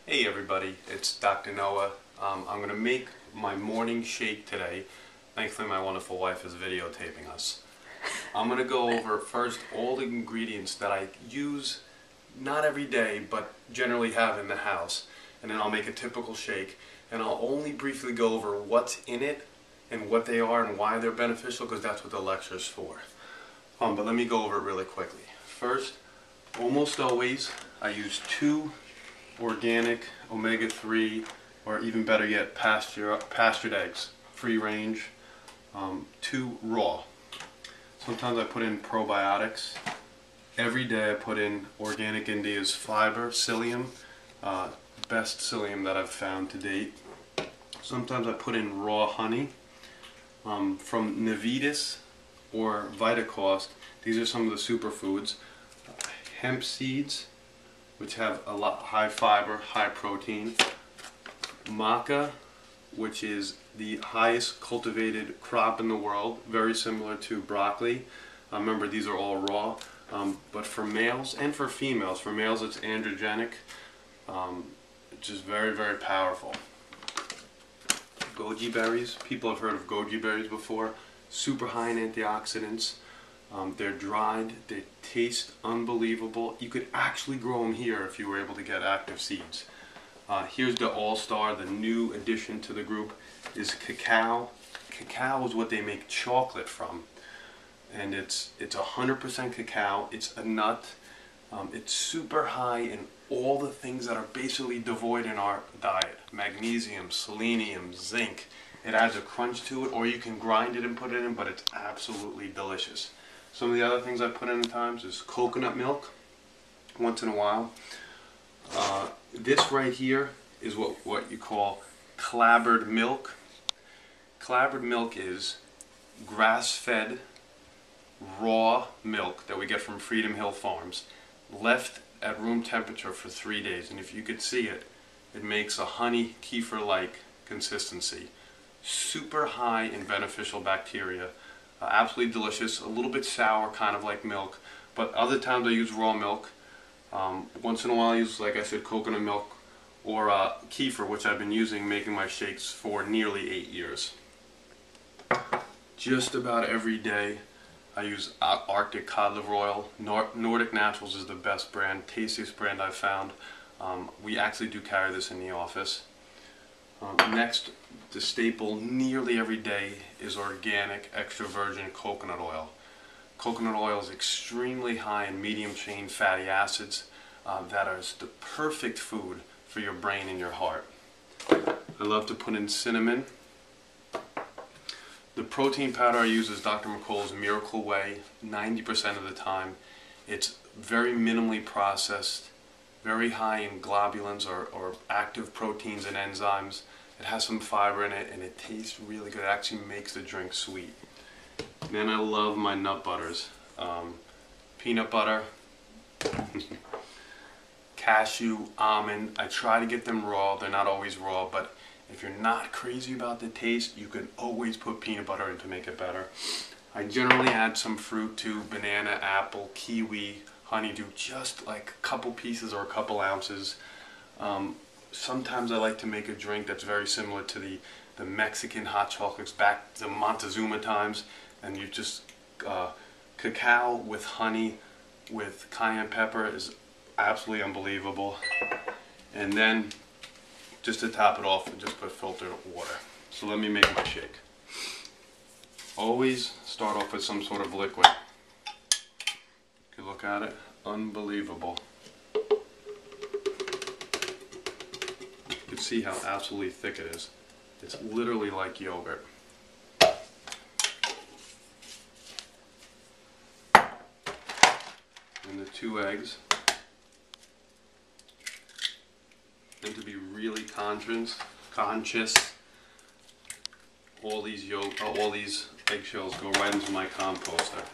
Hey everybody, it's Dr. Noah. I'm going to make my morning shake today. Thankfully my wonderful wife is videotaping us. I'm going to go over first all the ingredients that I use not every day but generally have in the house, and then I'll make a typical shake, and I'll only briefly go over what's in it and what they are and why they're beneficial, because that's what the lecture is for. But let me go over it really quickly. First, almost always I use 2 organic omega-3, or even better yet, pastured eggs, free range, 2 raw. Sometimes I put in probiotics. Every day I put in organic India's fiber, psyllium, best psyllium that I've found to date. Sometimes I put in raw honey from Navitas or Vitacost. These are some of the superfoods. Hemp seeds, which have a lot high fiber, high protein. Maca, which is the highest cultivated crop in the world, very similar to broccoli. Remember, these are all raw, but for males and for females. For males it's androgenic, which is very, very powerful. Goji berries, people have heard of goji berries before. Super high in antioxidants. They're dried, they taste unbelievable. You could actually grow them here if you were able to get active seeds. Here's the all-star, the new addition to the group is cacao. Cacao is what they make chocolate from, and it's 100% cacao. It's a nut. It's super high in all the things that are basically devoid in our diet: magnesium, selenium, zinc. It adds a crunch to it, or you can grind it and put it in, but it's absolutely delicious. Some of the other things I put in at times is coconut milk, once in a while. This right here is what you call clabbered milk. Clabbered milk is grass-fed, raw milk that we get from Freedom Hill Farms, left at room temperature for 3 days. And if you could see it, it makes a honey kefir-like consistency. Super high in beneficial bacteria. Absolutely delicious, a little bit sour, kind of like milk, but other times I use raw milk. Once in a while I use, like I said, coconut milk or kefir, which I've been using making my shakes for nearly 8 years. Just about every day I use Arctic cod liver oil. Nordic Naturals is the best brand, tastiest brand I've found. We actually do carry this in the office. Next, the staple nearly every day is organic extra virgin coconut oil. Coconut oil is extremely high in medium chain fatty acids that are the perfect food for your brain and your heart. I love to put in cinnamon. The protein powder I use is Dr. McColl's Miracle Whey 90% of the time. It's very minimally processed, very high in globulins or active proteins and enzymes. It has some fiber in it and it tastes really good. It actually makes the drink sweet. Then I love my nut butters. Peanut butter, cashew, almond. I try to get them raw. They're not always raw, but if you're not crazy about the taste, you can always put peanut butter in to make it better. I generally add some fruit too: banana, apple, kiwi, honeydew, just like a couple pieces or a couple ounces. Sometimes I like to make a drink that's very similar to the Mexican hot chocolates back to Montezuma times, and you just cacao with honey with cayenne pepper is absolutely unbelievable. And then just to top it off, just put filtered water. So let me make my shake. Always start off with some sort of liquid. You can look at it, unbelievable. You can see how absolutely thick it is. It's literally like yogurt. And the 2 eggs. And to be really conscious, all these eggshells go right into my composter.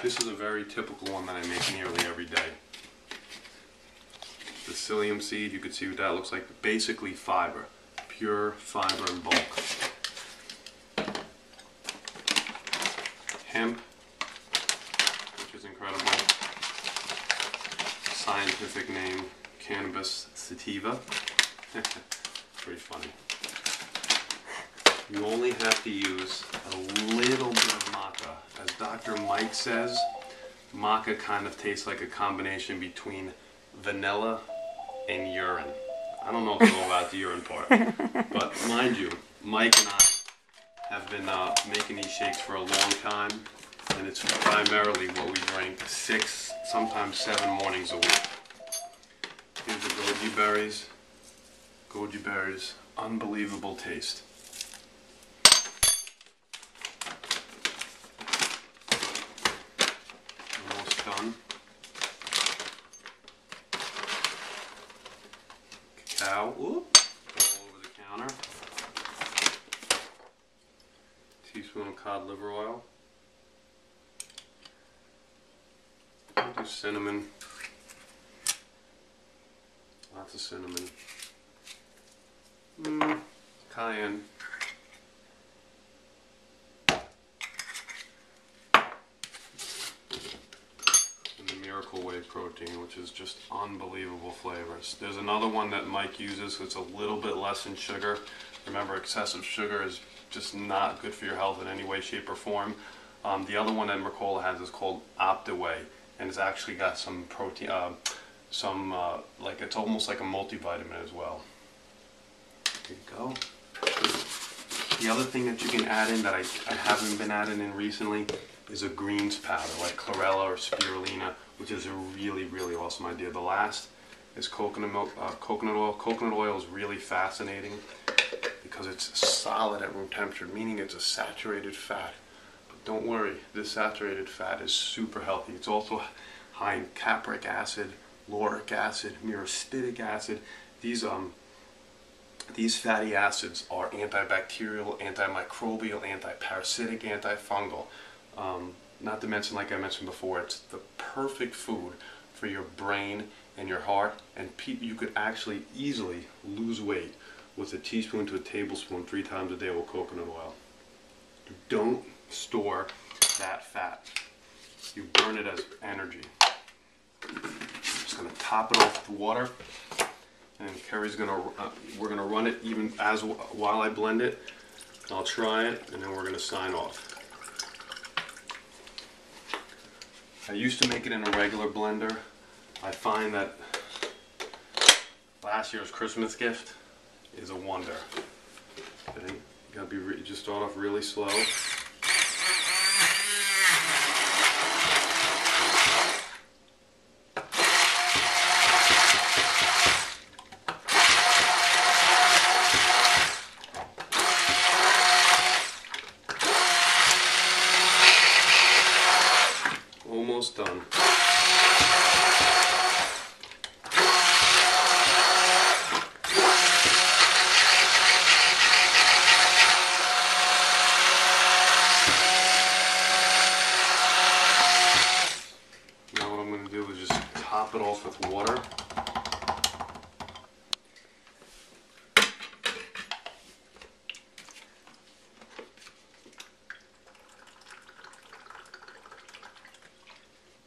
This is a very typical one that I make nearly every day. The psyllium seed, you can see what that looks like. Basically fiber, pure fiber in bulk. Hemp, which is incredible. Scientific name, cannabis sativa. Pretty funny. You only have to use a little bit of maca. As Dr. Mike says, maca kind of tastes like a combination between vanilla and urine. I don't know if you know about the urine part, but mind you, Mike and I have been making these shakes for a long time, and it's primarily what we drink 6, sometimes 7 mornings a week. Here's the goji berries. Goji berries, unbelievable taste. Almost done. Cacao, whoop, all over the counter. Teaspoon of cod liver oil. I'll do cinnamon. Lots of cinnamon. Cayenne. And the Miracle Whey protein, which is just unbelievable flavors. There's another one that Mike uses, it's a little bit less in sugar. Remember, excessive sugar is just not good for your health in any way, shape, or form. The other one that Mercola has is called Optiway, and it's actually got some protein, like it's almost like a multivitamin as well. There you go. The other thing that you can add in that I haven't been adding in recently is a greens powder, like chlorella or spirulina, which is a really, really awesome idea. The last is coconut milk, coconut oil. Coconut oil is really fascinating because it's solid at room temperature, meaning it's a saturated fat. But don't worry, this saturated fat is super healthy. It's also high in capric acid, lauric acid, myristic acid. These fatty acids are antibacterial, antimicrobial, antiparasitic, antifungal. Not to mention, like I mentioned before, it's the perfect food for your brain and your heart, and you could actually easily lose weight with a teaspoon to a tablespoon 3 times a day with coconut oil. Don't store that fat. You burn it as energy. I'm just going to top it off with water. And Kerry's we're gonna run it even while I blend it. I'll try it, and then we're gonna sign off. I used to make it in a regular blender. I find that last year's Christmas gift is a wonder. Okay, you gotta just start off really slow. Almost done. Now what I'm going to do is just top it off with water.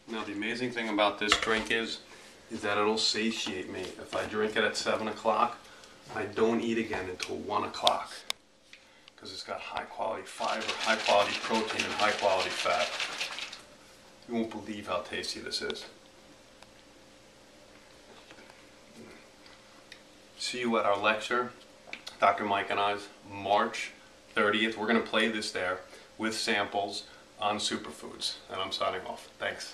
Now the amazing thing about this drink is that it'll satiate me. If I drink it at 7 o'clock, I don't eat again until 1 o'clock. Because it's got high quality fiber, high quality protein, and high quality fat. You won't believe how tasty this is. See you at our lecture, Dr. Mike and I's, March 30th. We're going to play this there with samples on superfoods. And I'm signing off. Thanks.